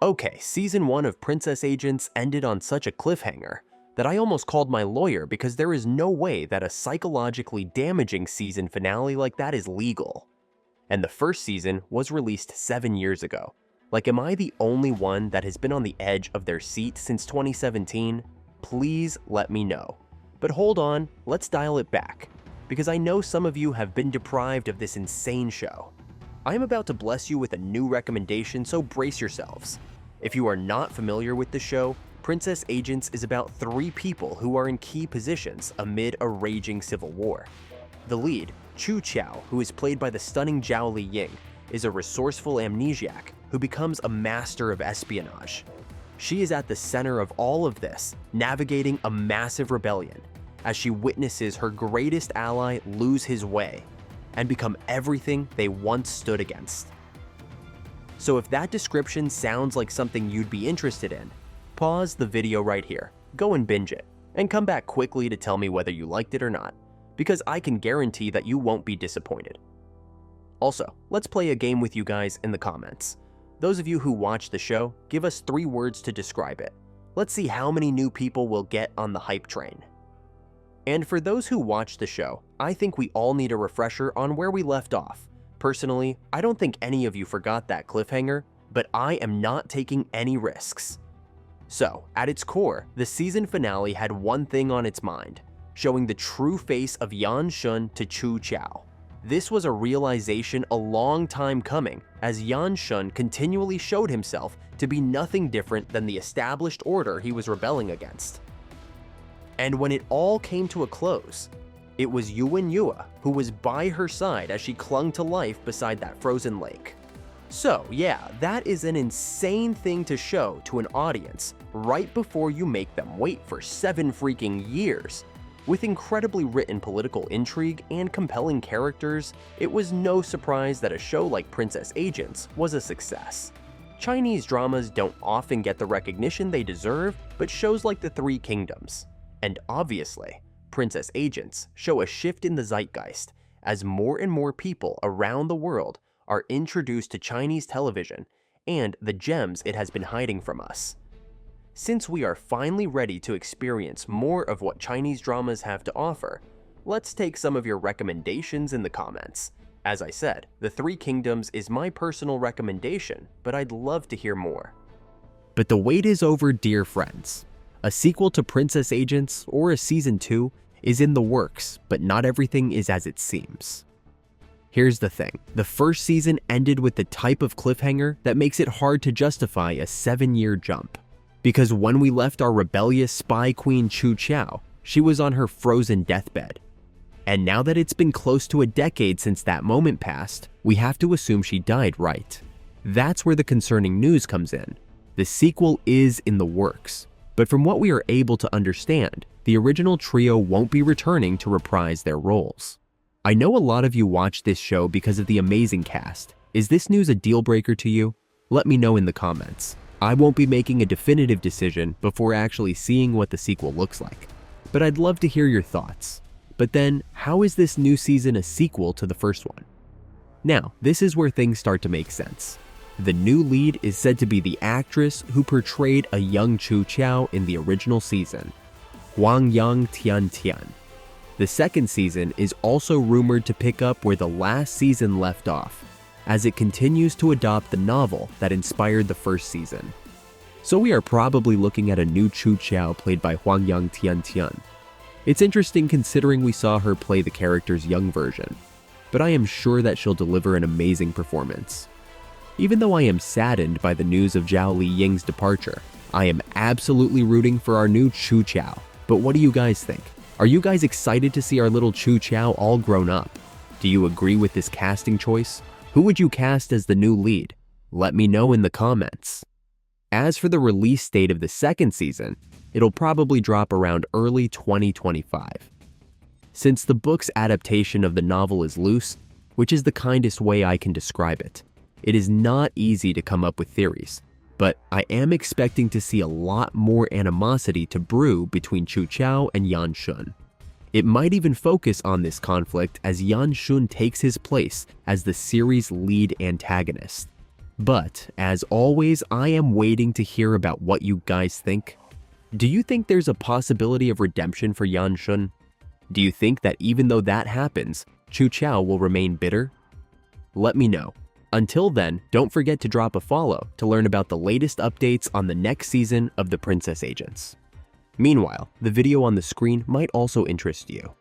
Okay, season 1 of Princess Agents ended on such a cliffhanger that I almost called my lawyer because there is no way that a psychologically damaging season finale like that is legal. And the first season was released 7 years ago. Like, am I the only one that has been on the edge of their seat since 2017? Please let me know. But hold on, let's dial it back, because I know some of you have been deprived of this insane show. I am about to bless you with a new recommendation, so brace yourselves. If you are not familiar with the show, Princess Agents is about 3 people who are in key positions amid a raging civil war. The lead, Chu Chao, who is played by the stunning Zhao Li Ying, is a resourceful amnesiac who becomes a master of espionage. She is at the center of all of this, navigating a massive rebellion, as she witnesses her greatest ally lose his way and become everything they once stood against. So if that description sounds like something you'd be interested in, pause the video right here, go and binge it, and come back quickly to tell me whether you liked it or not, because I can guarantee that you won't be disappointed. Also, let's play a game with you guys in the comments. Those of you who watch the show, give us 3 words to describe it. Let's see how many new people will get on the hype train. And for those who watch the show, I think we all need a refresher on where we left off. Personally, I don't think any of you forgot that cliffhanger, but I am not taking any risks. So, at its core, the season finale had one thing on its mind, showing the true face of Yan Shun to Chu Chao. This was a realization a long time coming, as Yan Shun continually showed himself to be nothing different than the established order he was rebelling against. And when it all came to a close, it was Yuan Yue who was by her side as she clung to life beside that frozen lake. So yeah, that is an insane thing to show to an audience right before you make them wait for 7 freaking years. With incredibly written political intrigue and compelling characters, it was no surprise that a show like Princess Agents was a success. Chinese dramas don't often get the recognition they deserve, but shows like The Three Kingdoms, and obviously, Princess Agents show a shift in the zeitgeist as more and more people around the world are introduced to Chinese television and the gems it has been hiding from us. Since we are finally ready to experience more of what Chinese dramas have to offer, let's take some of your recommendations in the comments. As I said, The Three Kingdoms is my personal recommendation, but I'd love to hear more. But the wait is over, dear friends. A sequel to Princess Agents or a season 2 is in the works, but not everything is as it seems. Here's the thing, the first season ended with the type of cliffhanger that makes it hard to justify a 7-year jump. Because when we left our rebellious spy queen Chu Chao, she was on her frozen deathbed. And now that it's been close to a decade since that moment passed, we have to assume she died, right? That's where the concerning news comes in. The sequel is in the works, but from what we are able to understand, the original trio won't be returning to reprise their roles. I know a lot of you watch this show because of the amazing cast. Is this news a deal breaker to you? Let me know in the comments. I won't be making a definitive decision before actually seeing what the sequel looks like, but I'd love to hear your thoughts. But then, how is this new season a sequel to the first one? Now, this is where things start to make sense. The new lead is said to be the actress who portrayed a young Chu Chao in the original season, Huang Yang Tian. The second season is also rumored to pick up where the last season left off, as it continues to adopt the novel that inspired the first season. So we are probably looking at a new Chu Chao played by Huang Yang Tian. It's interesting considering we saw her play the character's young version, but I am sure that she'll deliver an amazing performance. Even though I am saddened by the news of Zhao Li Ying's departure, I am absolutely rooting for our new Chu Chao. But what do you guys think? Are you guys excited to see our little Chu Chao all grown up? Do you agree with this casting choice? Who would you cast as the new lead? Let me know in the comments. As for the release date of the second season, it'll probably drop around early 2025. Since the book's adaptation of the novel is loose, which is the kindest way I can describe it, it is not easy to come up with theories, but I am expecting to see a lot more animosity to brew between Chu Chao and Yan Shun. It might even focus on this conflict as Yan Shun takes his place as the series' lead antagonist. But, as always, I am waiting to hear about what you guys think. Do you think there's a possibility of redemption for Yan Shun? Do you think that even though that happens, Chu Chao will remain bitter? Let me know. Until then, don't forget to drop a follow to learn about the latest updates on the next season of The Princess Agents. Meanwhile, the video on the screen might also interest you.